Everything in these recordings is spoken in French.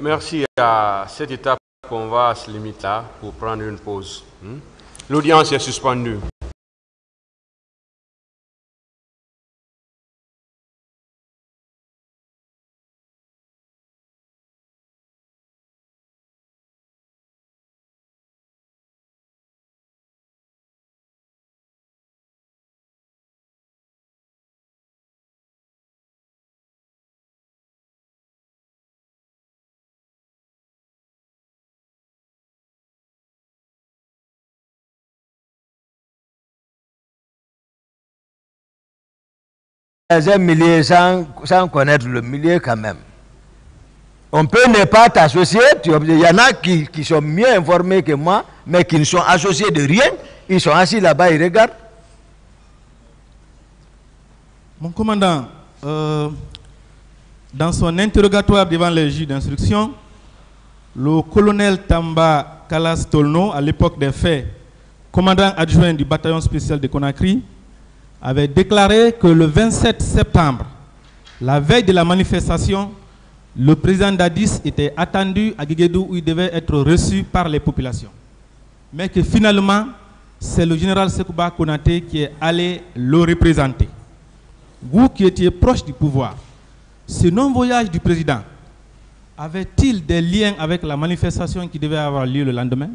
merci. À cette étape, on va se limiter là pour prendre une pause. L'audience est suspendue. Un millier sans connaître le millier quand même. On peut ne pas t'associer, il y en a qui sont mieux informés que moi, mais qui ne sont associés de rien, ils sont assis là-bas, ils regardent. Mon commandant, dans son interrogatoire devant les juges d'instruction, le colonel Tamba Kalas Tolno, à l'époque des faits, commandant adjoint du bataillon spécial de Conakry, avait déclaré que le 27 septembre, la veille de la manifestation, le président Dadis était attendu à Guéguédou où il devait être reçu par les populations. Mais que finalement, c'est le général Sekouba Konaté qui est allé le représenter. Vous qui étiez proche du pouvoir, ce non-voyage du président avait-il des liens avec la manifestation qui devait avoir lieu le lendemain?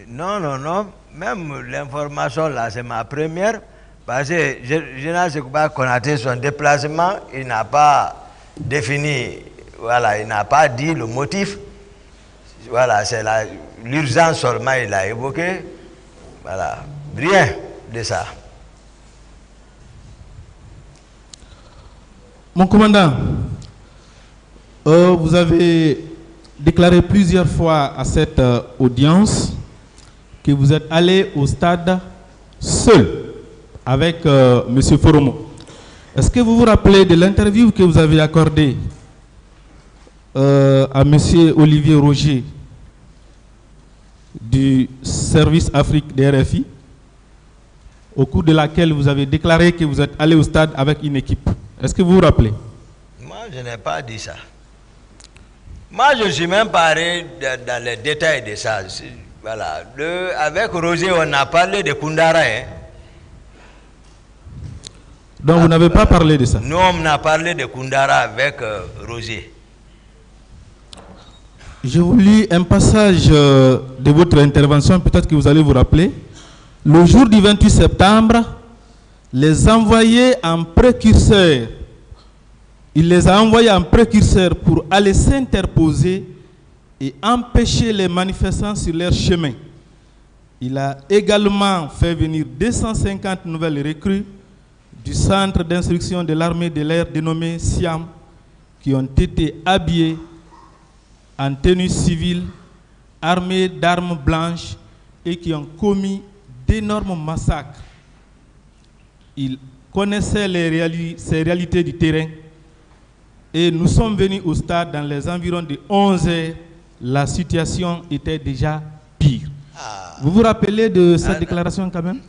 Non. Même l'information là, c'est ma première. Parce que le général Sekouba Konaté, son déplacement, il n'a pas défini, voilà, il n'a pas dit le motif. Voilà, c'est l'urgence seulement, il a évoqué. Voilà, rien de ça. Mon commandant, vous avez déclaré plusieurs fois à cette audience que vous êtes allé au stade seul avec M. Foromo. Est-ce que vous vous rappelez de l'interview que vous avez accordée à M. Olivier Roger du service Afrique des RFI, au cours de laquelle vous avez déclaré que vous êtes allé au stade avec une équipe? Est-ce que vous vous rappelez? Moi, je n'ai pas dit ça. Moi, je ne suis même pas allé dans les détails de ça. Voilà. Avec Roger, on a parlé de Koundara. Hein. Donc, vous n'avez pas parlé de ça? Nous, on a parlé de Koundara avec Roger. Je vous lis un passage de votre intervention, peut-être que vous allez vous rappeler. Le jour du 28 septembre, les envoyés en précurseur, il les a envoyés en précurseur pour aller s'interposer et empêcher les manifestants sur leur chemin. Il a également fait venir 250 nouvelles recrues du centre d'instruction de l'armée de l'air dénommé Siam, qui ont été habillés en tenue civile, armés d'armes blanches et qui ont commis d'énormes massacres. Il connaissait ces réalités du terrain et nous sommes venus au stade dans les environs de 11 heures. La situation était déjà pire. Vous vous rappelez de cette déclaration quand même?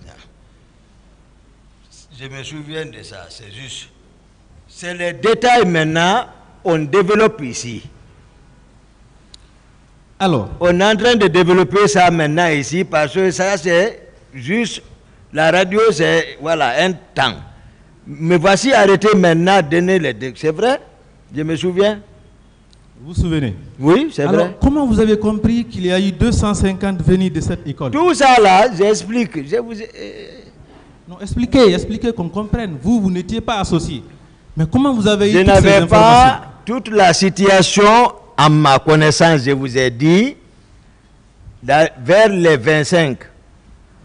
Je me souviens de ça, c'est juste. C'est les détails maintenant, on développe ici. Alors, on est en train de développer ça maintenant ici parce que ça c'est juste, la radio c'est voilà, un temps. Mais voici arrêté maintenant, donner les détails. C'est vrai? Je me souviens. Vous vous souvenez? Oui, c'est vrai. Comment vous avez compris qu'il y a eu 250 venus de cette école? Tout ça là, j'explique. Non, expliquez qu'on comprenne. Vous n'étiez pas associé. Mais comment vous avez eu toutes ces informations? Je n'avais pas toute la situation à ma connaissance, je vous ai dit, vers les 25.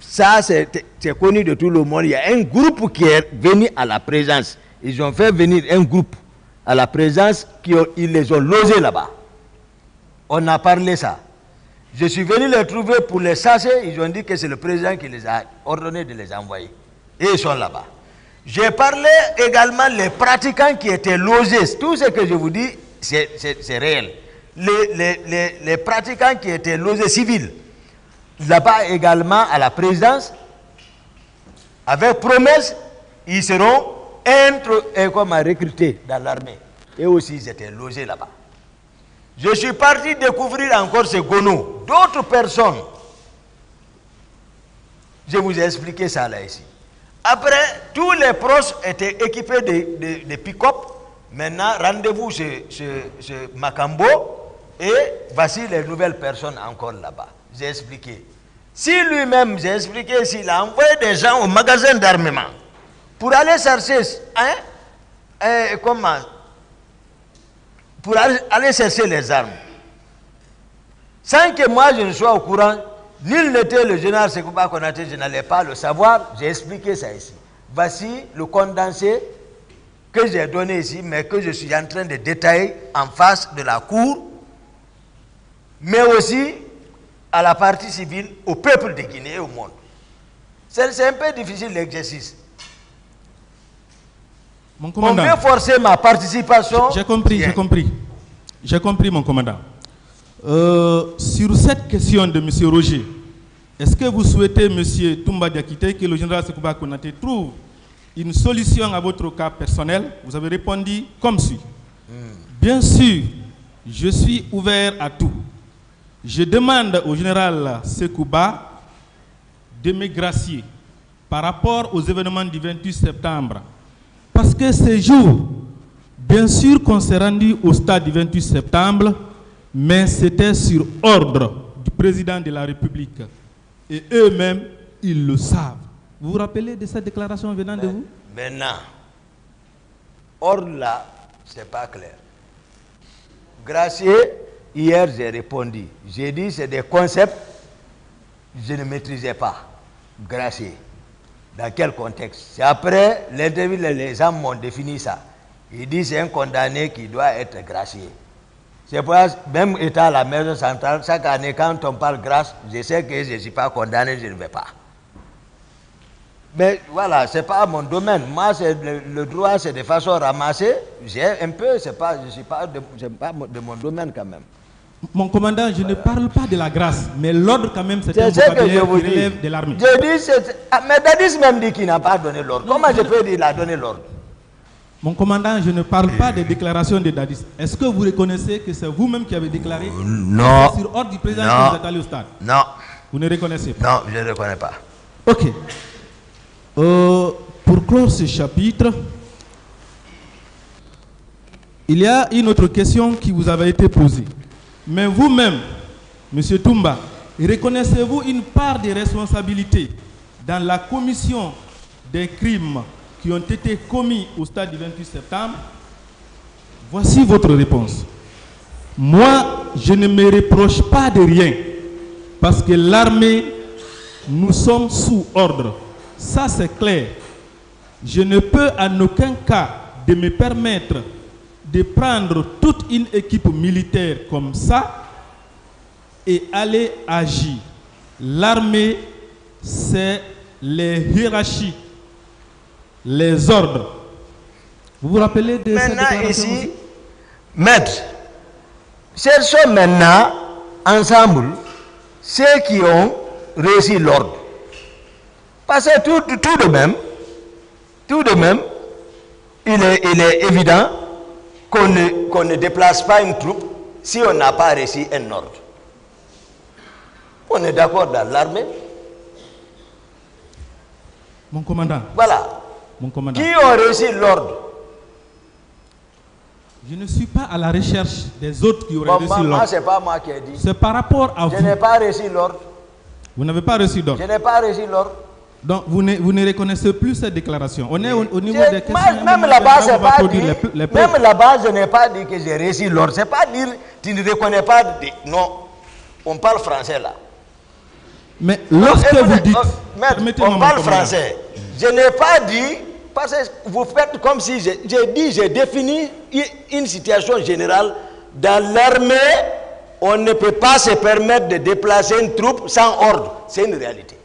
Ça, c'est connu de tout le monde. Il y a un groupe qui est venu à la présence. Ils ont fait venir un groupe à la présence, ils les ont logés là-bas. On a parlé ça. Je suis venu les trouver pour les chasser. Ils ont dit que c'est le président qui les a ordonné de les envoyer. Et ils sont là-bas. J'ai parlé également des pratiquants qui étaient logés. Tout ce que je vous dis, c'est réel. Les pratiquants qui étaient logés civils, là-bas également à la présidence, avec promesse, ils seront recrutés dans l'armée. Et aussi, ils étaient logés là-bas. Je suis parti découvrir encore ces gonos, d'autres personnes. Je vous ai expliqué ça là ici. Après, tous les proches étaient équipés de pick-up. Maintenant, rendez-vous chez Macambo et voici les nouvelles personnes encore là-bas. J'ai expliqué. Si lui-même, j'ai expliqué, s'il a envoyé des gens au magasin d'armement pour aller chercher, pour aller chercher les armes, sans que moi je ne sois au courant, nul n'était le général Sekouba Konaté, je n'allais pas le savoir, j'ai expliqué ça ici. Voici le condensé que j'ai donné ici, mais que je suis en train de détailler en face de la cour, mais aussi à la partie civile, au peuple de Guinée et au monde. C'est un peu difficile l'exercice. Mon commandant, on veut forcer ma participation. J'ai compris, j'ai compris. J'ai compris, mon commandant. Sur cette question de M. Roger, est-ce que vous souhaitez, M. Toumba Diakité, que le général Sekouba Konaté trouve une solution à votre cas personnel? Vous avez répondu comme suit. Bien sûr, je suis ouvert à tout. Je demande au général Sekouba de me gracier par rapport aux événements du 28 septembre. Parce que ces jours, bien sûr qu'on s'est rendu au stade du 28 septembre, mais c'était sur ordre du président de la République. Et eux-mêmes, ils le savent. Vous vous rappelez de cette déclaration venant de vous? Maintenant, ordre là, c'est pas clair. Gracier, hier j'ai répondu. J'ai dit c'est des concepts que je ne maîtrisais pas. Gracier. Dans quel contexte? C'est après l'interview, les gens m'ont défini ça. Ils disent c'est un condamné qui doit être gracié. C'est pour ça, même étant à la maison centrale, chaque année, quand on parle grâce, je sais que je ne suis pas condamné, je ne vais pas. Mais voilà, ce n'est pas mon domaine. Moi, le droit, c'est de façon ramassée. J'ai un peu, je ne suis pas de mon domaine quand même. Mon commandant, je ne parle pas de la grâce, mais l'ordre quand même, c'est un vocabulaire qui relève de l'armée. Je dis, mais Dadis même dit qu'il n'a pas donné l'ordre. Comment je peux dire qu'il a donné l'ordre? Mon commandant, je ne parle pas des déclarations de Dadis. Est-ce que vous reconnaissez que c'est vous-même qui avez déclaré? Non. Sur ordre du président que vous êtes allé au stade? Non. Vous ne reconnaissez pas? Non, je ne reconnais pas. Ok. Pour clore ce chapitre, il y a une autre question qui vous avait été posée. Mais vous-même, M. Toumba, reconnaissez-vous une part des responsabilités dans la commission des crimes qui ont été commis au stade du 28 septembre? Voici votre réponse. Moi, je ne me reproche pas de rien, parce que l'armée, nous sommes sous ordre. Ça, c'est clair. Je ne peux en aucun cas de me permettre de prendre toute une équipe militaire comme ça et aller agir. L'armée, c'est les hiérarchies, les ordres. Vous vous rappelez de cette déclaration ici, aussi? maître, cherchons maintenant ensemble ceux qui ont réussi l'ordre. Parce que tout de même, il est évident qu'on ne déplace pas une troupe si on n'a pas reçu un ordre. On est d'accord dans l'armée. Mon commandant. Voilà. Mon commandant. Qui ont reçu l'ordre? Je ne suis pas à la recherche des autres qui auraient reçu l'ordre. Moi, ce n'est pas moi qui ai dit. C'est par rapport à vous. Je n'ai pas reçu l'ordre. Vous n'avez pas reçu d'ordre? Je n'ai pas reçu l'ordre. Donc, vous ne reconnaissez plus cette déclaration. On est au niveau des questions. Même là-bas, je n'ai pas dit que j'ai reçu l'ordre. Ce n'est pas dire tu ne reconnais pas. Non, on parle français là. Mais lorsque vous dites... on parle français. Je n'ai pas dit, parce que vous faites comme si j'ai défini une situation générale. Dans l'armée, on ne peut pas se permettre de déplacer une troupe sans ordre. C'est une réalité.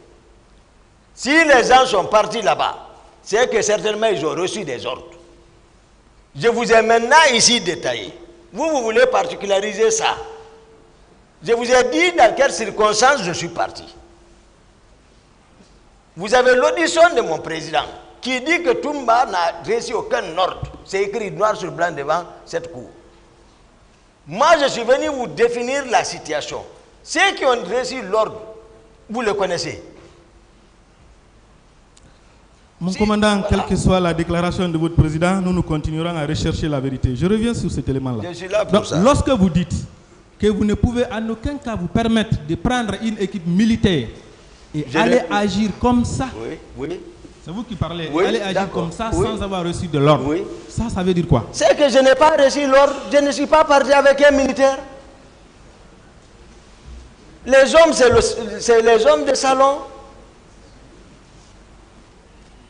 Si les gens sont partis là-bas, c'est que certainement ils ont reçu des ordres. Je vous ai maintenant ici détaillé. Vous voulez particulariser ça. Je vous ai dit dans quelles circonstances je suis parti. Vous avez l'audition de mon président qui dit que Toumba n'a reçu aucun ordre. C'est écrit noir sur blanc devant cette cour. Moi, je suis venu vous définir la situation. Ceux qui ont reçu l'ordre, vous le connaissez. Mon commandant, quelle que soit la déclaration de votre président, nous continuerons à rechercher la vérité. Je reviens sur cet élément-là. Je suis là pour ça. Lorsque vous dites que vous ne pouvez en aucun cas vous permettre de prendre une équipe militaire et aller agir comme ça, oui. C'est vous qui parlez, Oui, aller agir comme ça oui. sans avoir reçu de l'ordre. Oui. Ça veut dire quoi? C'est que je n'ai pas reçu l'ordre, je ne suis pas parti avec un militaire. Les hommes, c'est les hommes de salon.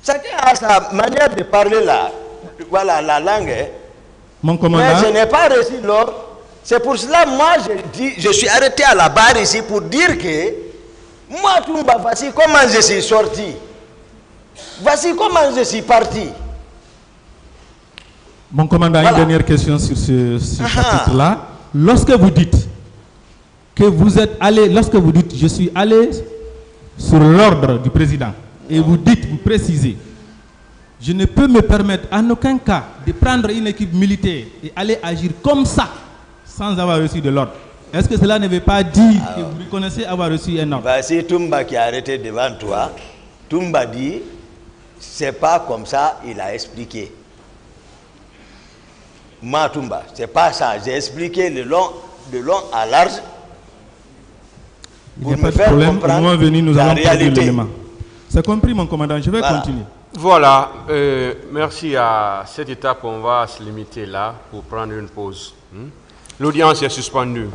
Chacun a sa manière de parler la langue. Hein. Mon commandant. Mais je n'ai pas reçu l'ordre. C'est pour cela, moi, je suis arrêté à la barre ici pour dire que moi, Toumba, voici comment je suis sorti. Voici comment je suis parti. Mon commandant, une dernière question sur ce chapitre-là. Lorsque vous dites que vous êtes allé, lorsque vous dites je suis allé sur l'ordre du président, et vous dites, vous précisez, je ne peux me permettre en aucun cas de prendre une équipe militaire et aller agir comme ça sans avoir reçu de l'ordre. Est-ce que cela ne veut pas dire que vous reconnaissez avoir reçu un ordre? Voici Toumba qui est arrêté devant toi. Toumba dit, c'est pas comme ça, il a expliqué. Moi, Toumba, c'est pas ça. J'ai expliqué de long à large. Il n'y a pas de problème. Au moment venu, nous allons prendre l'élément. C'est compris, mon commandant. Je vais continuer. Voilà. Merci. À cette étape, on va se limiter là pour prendre une pause. L'audience est suspendue.